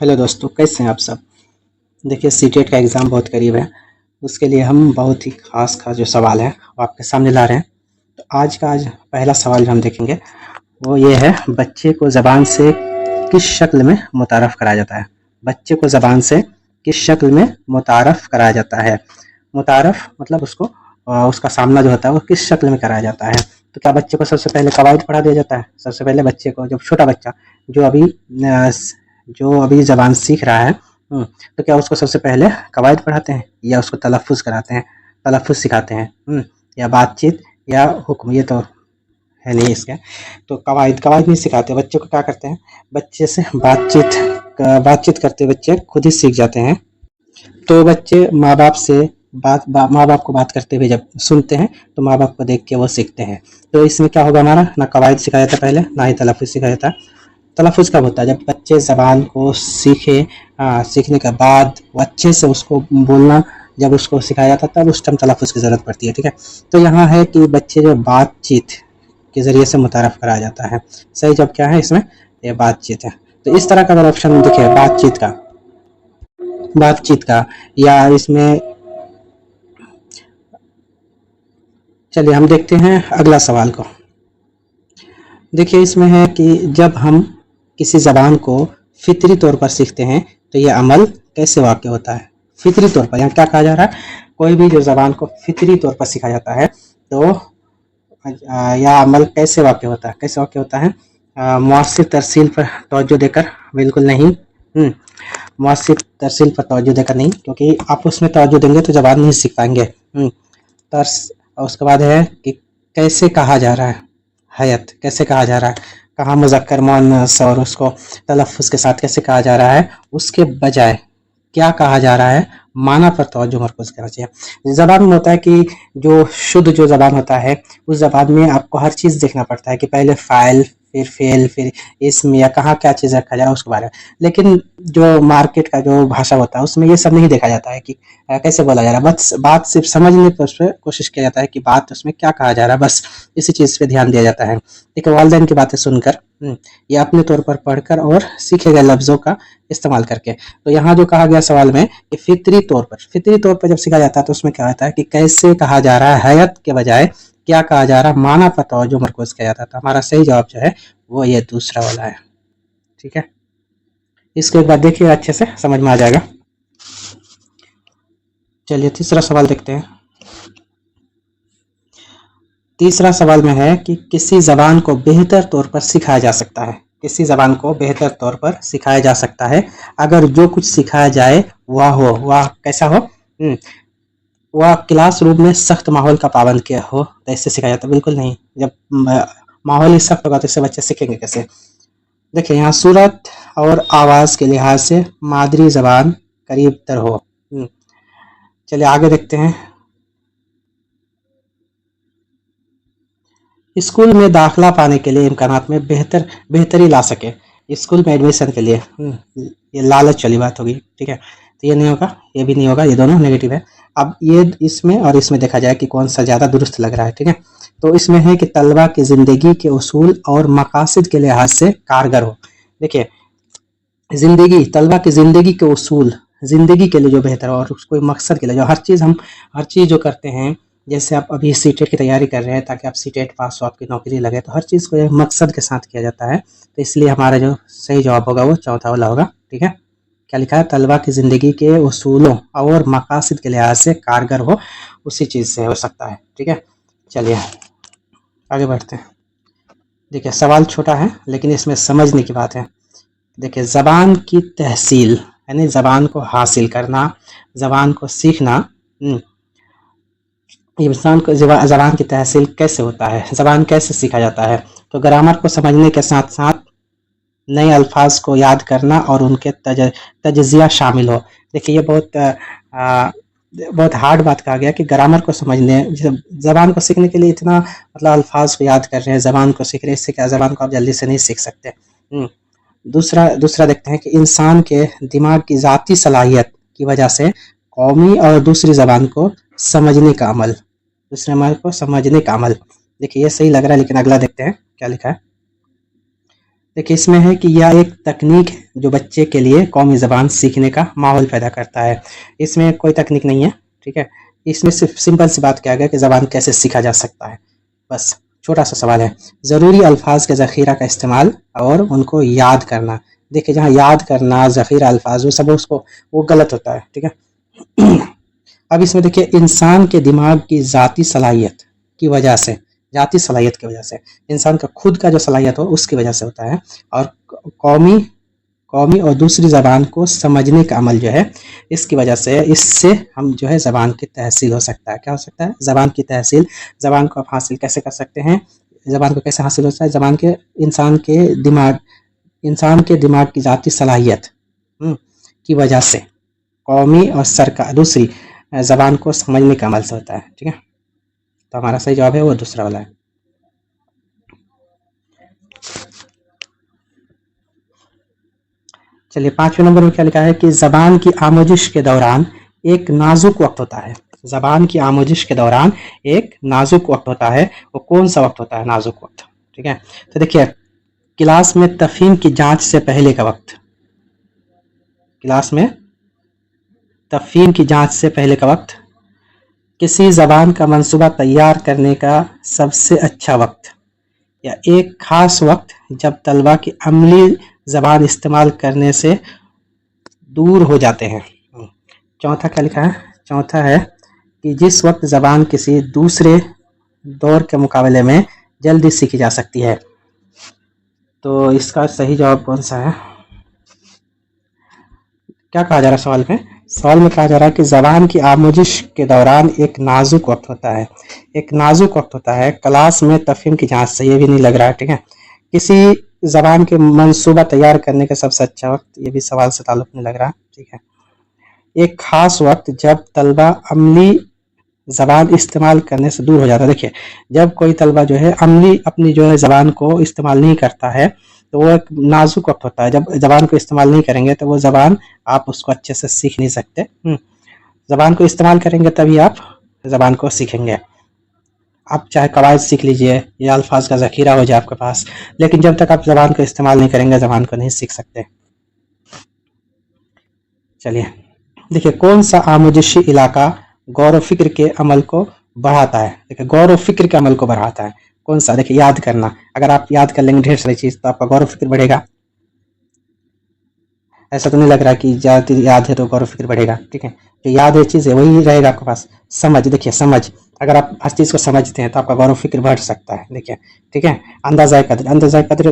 Hello दोस्तों, कैसे हैं आप सब। देखिए सीटेट का एग्ज़ाम बहुत करीब है। उसके लिए हम बहुत ही खास जो सवाल है वो आपके सामने ला रहे हैं। तो आज पहला सवाल जो हम देखेंगे वो ये है, बच्चे को ज़बान से किस शक्ल में मुतारफ़ कराया जाता है। बच्चे को ज़बान से किस शक्ल में मुतारफ़ कराया जाता है। मुतारफ़ मतलब उसको उसका सामना जो होता है वो किस शक्ल में कराया जाता है। तो क्या बच्चे को सबसे पहले कवायद पढ़ा दिया जाता है। सबसे पहले बच्चे को, जब छोटा बच्चा जो अभी ज़बान सीख रहा है, तो क्या उसको सबसे पहले कवायद पढ़ाते हैं या उसको तलफ़्फ़ुज़ कराते हैं, तलफ़्फ़ुज़ सिखाते हैं, या बातचीत या हुक्म। ये तो है नहीं इसका। तो कवायद नहीं सिखाते बच्चों को। क्या करते हैं, बच्चे से बातचीत करते बच्चे खुद ही सीख जाते हैं। तो बच्चे माँ बाप से माँ बाप को बात करते हुए जब सुनते हैं तो माँ बाप को देख के वो सीखते हैं। तो इसमें क्या होगा, हमारा ना कवायद सिखाया जाता पहले, ना ही तलफ़्फ़ुज़ सिखाया जाता। तलफ़्फ़ुज़ कब होता है, जब बच्चे ज़बान को सीखने के बाद वो अच्छे से उसको बोलना जब उसको सिखाया जाता है तब उस टाइम तलफ़्फ़ुज़ की ज़रूरत पड़ती है। ठीक है, तो यहाँ है कि बच्चे जो बातचीत के ज़रिए से मुतारफ़ कराया जाता है। सही जब क्या है इसमें, ये बातचीत है। तो इस तरह का अगर ऑप्शन देखिए बातचीत का या इसमें, चलिए हम देखते हैं अगला सवाल को। देखिए इसमें है कि जब हम किसी ज़बान को फितरी तौर पर सीखते हैं तो ये अमल कैसे वाक़ होता है। फितरी तौर पर यहाँ क्या कहा जा रहा है, कोई भी जो ज़बान को फितरी तौर पर सिखाया जाता है तो यह अमल कैसे वाक़ होता है। कैसे वाक़ होता है, मुअस्सिर तरसील पर तवज्जो देकर, बिल्कुल नहीं। मुअस्सिर तरसील पर तवज्जो देकर नहीं, क्योंकि आप उसमें तवज्जो देंगे तो ज़बान नहीं सीख पाएंगे। तर्स, और उसके बाद है कि कैसे कहा जा रहा है, हयत कैसे कहा जा रहा है, कहाँ मुज़क्कर मुअन्नस और उसको तलफ़्फ़ुज़ के साथ कैसे कहा जा रहा है, उसके बजाय क्या कहा जा रहा है, माना पर तवज्जो मरकूज़ करना चाहिए। ज़बान में होता है कि जो शुद्ध जो ज़बान होता है उस ज़बान में आपको हर चीज़ देखना पड़ता है कि पहले फ़ाइल, फिर फ़ेल, फिर इसम या कहाँ क्या चीज़ रखा जाए उसके बारे में। लेकिन जो मार्केट का जो भाषा होता है उसमें ये सब नहीं देखा जाता है कि कैसे बोला जा रहा है। बस बात सिर्फ समझने पर उस पर कोशिश किया जाता है कि बात उसमें क्या कहा जा रहा है, बस इसी चीज़ पे ध्यान दिया जाता है। एक वालिदैन की बातें सुनकर या अपने तौर पर पढ़कर और सीखे गए लफ्ज़ों का इस्तेमाल करके। तो यहाँ जो कहा गया सवाल में कि फितरी तौर पर जब सीखा जाता है तो उसमें क्या होता है कि कैसे कहा जा रहा है, हयत के बजाय क्या कहा जा रहा है, माना पर तवज्जो मरकूज़ किया जाता है। तो हमारा सही जवाब जो है वो ये दूसरा वाला है। ठीक है, इसको एक बार देखिए, अच्छे से समझ में आ जाएगा। चलिए तीसरा सवाल देखते हैं। तीसरा सवाल में है कि किसी ज़बान को बेहतर तौर पर सिखाया जा सकता है। किसी ज़बान को बेहतर तौर पर सिखाया जा सकता है अगर जो कुछ सिखाया जाए वह कैसा हो, वह क्लासरूम में सख्त माहौल का पाबंद किया हो तो इससे सिखाया जाता है। बिल्कुल नहीं, जब माहौल ही सख्त होगा तो इससे बच्चे सीखेंगे कैसे। देखिए यहाँ सूरत और आवाज़ के लिहाज से मादरी ज़बान करीब तर हो। चलिए आगे देखते हैं। स्कूल में दाखिला पाने के लिए इम्कानात में बेहतरी ला सके। स्कूल में एडमिशन के लिए ये लालच वाली बात होगी। ठीक है, तो ये नहीं होगा, ये भी नहीं होगा, ये दोनों नेगेटिव है। अब ये इसमें और इसमें देखा जाए कि कौन सा ज़्यादा दुरुस्त लग रहा है। ठीक है, तो इसमें है कि तलबा की ज़िंदगी के उसूल और मकासद के लिहाज से कारगर हो। देखिए तलबा की ज़िंदगी के उसूल, ज़िंदगी के लिए जो बेहतर हो और उसको मकसद के लिए जो हर चीज़ जो करते हैं, जैसे आप अभी सीटेट की तैयारी कर रहे हैं ताकि आप सीटेट पास हो, आपकी नौकरी लगे, तो हर चीज़ को एक मकसद के साथ किया जाता है। तो इसलिए हमारा जो सही जवाब होगा वो चौथा वाला होगा। ठीक है, क्या लिखा है, तलबा की ज़िंदगी के उसूलों और मकासद के लिहाज से कारगर हो, उसी चीज़ से हो सकता है। ठीक है, चलिए आगे बढ़ते हैं। देखिए सवाल छोटा है लेकिन इसमें समझने की बात है। देखिए ज़बान की तहसील यानी ज़बान को हासिल करना, ज़बान को सीखना, इंसान को ज़बान की तहसील कैसे होता है, ज़बान कैसे सीखा जाता है। तो ग्रामर को समझने के साथ साथ नए अल्फाज को याद करना और उनके तजज़िया शामिल हो। देखिए ये बहुत हार्ड बात कहा गया कि ग्रामर को समझने, ज़बान को सीखने के लिए इतना मतलब अल्फाज को याद कर रहे हैं, ज़बान को सीख रहे हैं, इससे क्या ज़बान को आप जल्दी से नहीं सीख सकते। दूसरा देखते हैं कि इंसान के दिमाग की ज़ाती सलाहियत की वजह से कौमी और दूसरी ज़बान को समझने का अमल। देखिए ये सही लग रहा है लेकिन अगला देखते हैं क्या लिखा है। देखिए इसमें है कि यह एक तकनीक है जो बच्चे के लिए कौमी ज़बान सीखने का माहौल पैदा करता है। इसमें कोई तकनीक नहीं है, ठीक है। इसमें सिर्फ सिंपल सी बात क्या गया कि ज़बान कैसे सीखा जा सकता है, बस छोटा सा सवाल है। ज़रूरी अल्फाज के ज़ख़ीरा का इस्तेमाल और उनको याद करना। देखिए जहाँ याद करना, ज़ख़ीरा अल्फाज वो सब उसको वो गलत होता है, ठीक है। अब इसमें देखिए इंसान के दिमाग की ज़ाती सलाहियत की वजह से, ज़ाती सलाहियत की वजह से, इंसान का खुद का जो सलाहियत हो उसकी वजह से होता है। और कौमी कौमी और दूसरी ज़बान को समझने का अमल जो है इसकी वजह से, इससे हम जो है ज़बान की तहसील हो सकता है। क्या हो सकता है? ज़बान की तहसील। ज़बान को आप हासिल कैसे कर सकते हैं? ज़बान को कैसे हासिल होता है? ज़बान के इंसान के दिमाग की ज़ाती सलाहियत की वजह से, कौमी और सरकार दूसरी ज़बान को समझने का अमल से होता है, ठीक है। तो हमारा सही जवाब है वो दूसरा वाला है। चलिए 5वें नंबर में क्या लिखा है कि ज़बान की आमोजिश के दौरान एक नाजुक वक्त होता है। ज़बान की आमोजिश के दौरान एक नाजुक वक्त होता है। वो कौन सा वक्त होता है नाजुक वक्त? ठीक है, तो देखिए क्लास में तफ़हीम की जांच से पहले का वक्त, क्लास में तफ़हीम की जांच से पहले का वक्त, किसी ज़बान का मंसूबा तैयार करने का सबसे अच्छा वक्त, या एक ख़ास वक्त जब तलबा की अमली ज़बान इस्तेमाल करने से दूर हो जाते हैं। चौथा क्या लिखा है? चौथा है कि जिस वक्त ज़बान किसी दूसरे दौर के मुकाबले में जल्दी सीखी जा सकती है। तो इसका सही जवाब कौन सा है? क्या कहा जा रहा है सवाल में? सवाल में कहा जा रहा है कि ज़बान की आमोजिश के दौरान एक नाजुक वक्त होता है। एक नाजुक वक्त होता है क्लास में तफ़हीम की जांच से, ये भी नहीं लग रहा है, ठीक है। किसी ज़बान के मंसूबा तैयार करने का सबसे अच्छा वक्त, ये भी सवाल से ताल्लुक़ नहीं लग रहा, ठीक है। एक ख़ास वक्त जब तलबा अमली ज़बान इस्तेमाल करने से दूर हो जाता है। देखिए जब कोई तलबा जो है अमली अपनी जो है ज़बान को इस्तेमाल नहीं करता है तो वो एक नाजुक वक्त होता है। जब ज़बान को इस्तेमाल नहीं करेंगे तो वो ज़बान आप उसको अच्छे से सीख नहीं सकते। ज़बान को इस्तेमाल करेंगे तभी आप ज़बान को सीखेंगे। आप चाहे कवायद सीख लीजिए या अल्फाज का ज़ख़ीरा हो जाए आपके पास, लेकिन जब तक आप ज़बान को इस्तेमाल नहीं करेंगे ज़बान को नहीं सीख सकते। चलिए देखिए कौन सा आमोजिशी इलाका गौर व फिक्र के अमल को बढ़ाता है? देखिए गौर व फिक्र के अमल को बढ़ाता है कौन सा? देखिए याद करना, अगर आप याद कर लेंगे ढेर सारी चीज़ तो आपका गौर व फिक्र बढ़ेगा। ऐसा तो नहीं लग रहा कि ज़्यादा याद है तो गौर व फिक्र बढ़ेगा, ठीक है। जो याद है चीज़ है वही रहेगा आपके पास। समझ, देखिए समझ, अगर आप हर चीज़ को समझते हैं तो आपका गौर व फिक्र बढ़ सकता है, देखिए, ठीक है। अंदाज़ा कदर, अंदाज़ा कदर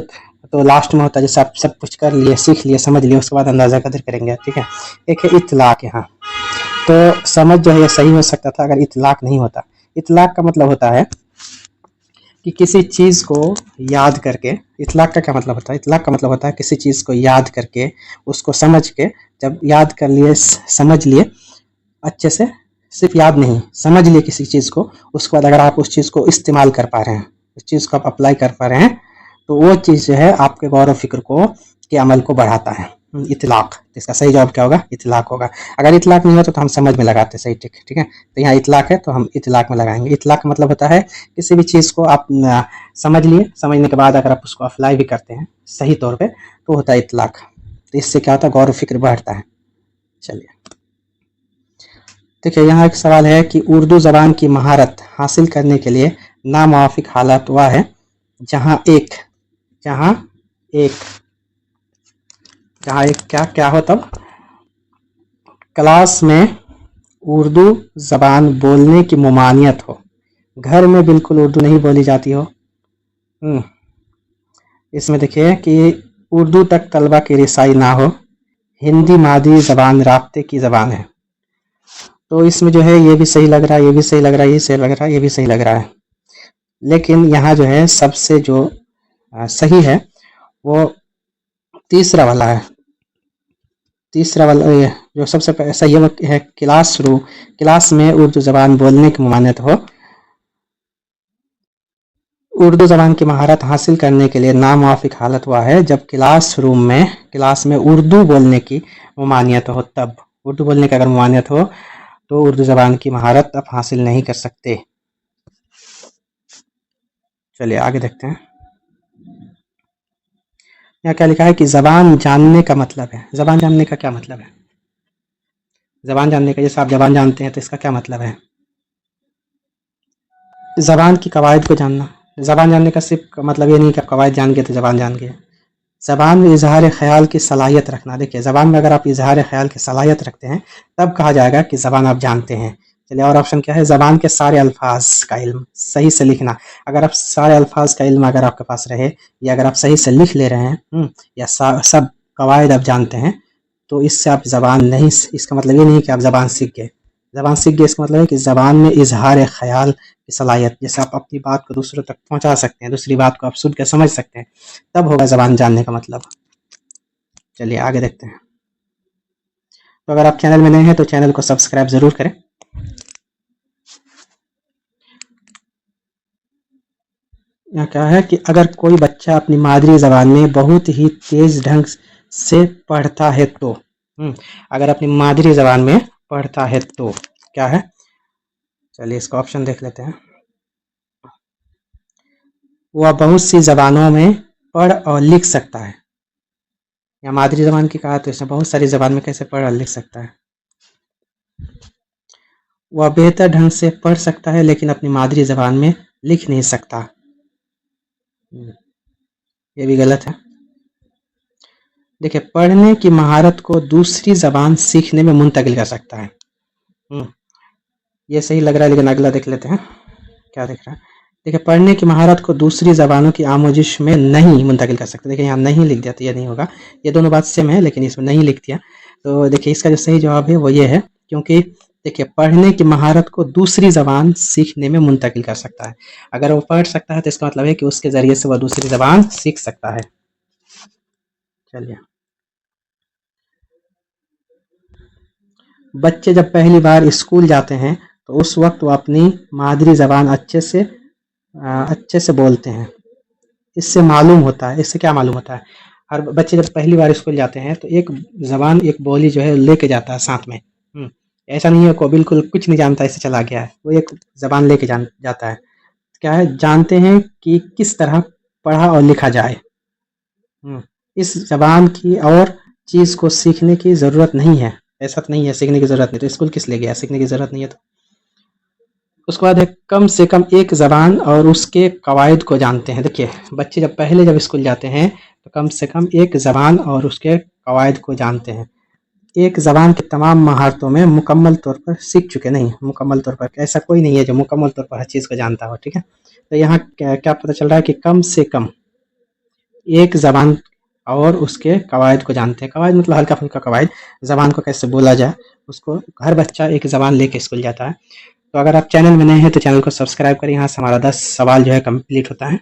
तो लास्ट में होता है, जैसे आप सब कुछ कर लिए, सीख लिए, समझ लिए, उसके बाद अंदाज़ा कदर करेंगे, ठीक है। एक है इतलाक, यहाँ तो समझ जो है ये सही हो सकता था अगर इतलाक नहीं होता। इतलाक का मतलब होता है कि किसी चीज़ को याद करके, इतलाक का क्या मतलब होता है? इतलाक का मतलब होता है किसी चीज़ को याद करके, उसको समझ के, जब याद कर लिए, समझ लिए अच्छे से, सिर्फ याद नहीं, समझ लिए किसी चीज़ को, उसके बाद अगर आप उस चीज़ को इस्तेमाल कर पा रहे हैं, उस चीज़ को आप अप्लाई कर पा रहे हैं, तो वो चीज़ जो है आपके गौर व फिक्र को के अमल को बढ़ाता है। इतलाक, इसका सही जवाब क्या होगा? इतलाक होगा। अगर इतलाक नहीं होता तो हम समझ में लगाते, सही, ठीक, ठीक है। तो यहाँ इतलाक है तो हम इतलाक में लगाएंगे। इतलाक का मतलब होता है किसी भी चीज़ को आप समझ लिए, समझने के बाद अगर आप उसको अप्लाई भी करते हैं सही तौर पे तो होता है इतलाक। तो इससे क्या होता है? गौर व फिक्र बढ़ता है। चलिए देखिए यहाँ एक सवाल है कि उर्दू ज़बान की महारत हासिल करने के लिए नामुवाफिक हालात वह है जहाँ एक जहाँ एक जहाँ एक क्या क्या हो तब क्लास में उर्दू ज़बान बोलने की ममानियत हो, घर में बिल्कुल उर्दू नहीं बोली जाती हो। इसमें देखिए कि उर्दू तक तलबा की रिसाई ना हो, हिंदी मादी ज़बान राब्ते की ज़बान है। तो इसमें जो है ये भी सही लग रहा है, ये भी सही लग रहा है, ये सही लग रहा है, ये भी सही लग रहा है। लेकिन यहाँ जो है सबसे जो सही है वो तीसरा वाला है। तीसरा वाला जो सबसे सही है क्लास में उर्दू ज़बान बोलने की ममानियत हो। उर्दू ज़बान की महारत हासिल करने के लिए नामुवाफिक हालत वह है जब क्लास में उर्दू बोलने की ममानियत हो। तब उर्दू बोलने की अगर ममानियत हो तो उर्दू ज़बान की महारत आप हासिल नहीं कर सकते। चलिए आगे देखते हैं। यहाँ क्या लिखा है कि ज़बान जानने का मतलब है। ज़बान जानने का क्या मतलब है? ज़बान जानने का, जैसे आप ज़बान जानते हैं तो इसका क्या मतलब है? ज़बान की कवायद को जानना। ज़बान जानने का सिर्फ मतलब ये नहीं कि आप कवायद जान गए तो ज़बान जान गए। ज़बान में इज़हार ख़याल की सलाहियत रखना। देखिए, ज़बान में अगर आप इज़हार ख़याल की सलाहियत रखते हैं तब कहा जाएगा कि ज़बान आप जानते हैं। चलिए, और ऑप्शन क्या है? ज़बान के सारे अल्फाज का इल्म, सही से लिखना। अगर आप सारे अल्फाज का इल्म अगर आपके पास रहे, या अगर आप सही से लिख ले रहे हैं, या सब कवायद आप जानते हैं, तो इससे आप ज़बान नहीं, इसका मतलब ये नहीं कि आप ज़बान सीख गए। ज़बान सीख गए इसका मतलब है कि ज़बान में इज़हार ख़याल की सलाहियत, जैसे आप अपनी बात को दूसरों तक पहुँचा सकते हैं, दूसरी बात को आप सुन के समझ सकते हैं, तब होगा ज़बान जानने का मतलब। चलिए आगे देखते हैं। तो अगर आप चैनल में नए हैं तो चैनल को सब्सक्राइब ज़रूर करें। यहाँ क्या है कि अगर कोई बच्चा अपनी मादरी ज़बान में बहुत ही तेज़ ढंग से पढ़ता है तो, अगर अपनी मादरी ज़बान में पढ़ता है तो क्या है? चलिए इसका ऑप्शन देख लेते हैं। वह बहुत सी ज़बानों में पढ़ और लिख सकता है। या मादरी ज़बान की कहा तो इसमें बहुत सारी ज़बान में कैसे पढ़ और लिख सकता है। वह बेहतर ढंग से पढ़ सकता है लेकिन अपनी मादरी ज़बान में लिख नहीं सकता। ये भी गलत है। देखिए, पढ़ने की महारत को दूसरी ज़बान सीखने में मुंतकिल कर सकता है। ये सही लग रहा है, लेकिन अगला देख लेते हैं क्या दिख रहा है। देखिए, पढ़ने की महारत को दूसरी ज़बानों की आमोजिश में नहीं मुंतकिल कर सकते। देखिए, यहाँ नहीं लिख दिया तो ये नहीं होगा। ये दोनों बात सेम है, लेकिन इसमें नहीं लिख दिया। तो देखिए, इसका जो सही जवाब है वो ये है, क्योंकि देखिए, पढ़ने की महारत को दूसरी ज़बान सीखने में मुंतकिल कर सकता है। अगर वो पढ़ सकता है तो इसका मतलब है कि उसके ज़रिए से वह दूसरी ज़बान सीख सकता है। चलिए, बच्चे जब पहली बार स्कूल जाते हैं तो उस वक्त वो अपनी मादरी ज़बान अच्छे से बोलते हैं। इससे मालूम होता है, इससे क्या मालूम होता है? हर बच्चे जब पहली बार स्कूल जाते हैं तो एक ज़बान, एक बोली जो है लेके जाता है साथ में। ऐसा नहीं है को बिल्कुल कुछ नहीं जानता ऐसे चला गया है, वो एक ज़बान लेके जाता है। क्या है? जानते हैं कि किस तरह पढ़ा और लिखा जाए। इस ज़बान की और चीज़ को सीखने की ज़रूरत नहीं है। ऐसा तो नहीं है सीखने की ज़रूरत नहीं, तो स्कूल किस लिए गया? सीखने की ज़रूरत नहीं है तो। उसके बाद है कम से कम एक ज़बान और उसके कवायद को जानते हैं। देखिए, बच्चे जब स्कूल जाते हैं तो कम से कम एक ज़बान और उसके कवायद को जानते हैं। एक ज़बान की तमाम महारतों में मुकम्मल तौर पर सीख चुके, नहीं मुकम्मल तौर पर, ऐसा कोई नहीं है जो मुकम्मल तौर पर हर चीज़ को जानता हो। ठीक है, तो यहाँ क्या पता चल रहा है कि कम से कम एक ज़बान और उसके कवायद को जानते हैं। कवायद मतलब हल्का फुल्का कवायद, ज़बान को कैसे बोला जाए उसको। हर बच्चा एक ज़बान लेके स्कूल जाता है। तो अगर आप चैनल में नए हैं तो चैनल को सब्सक्राइब करें। यहाँ से हमारा 10 सवाल जो है कंप्लीट होता है।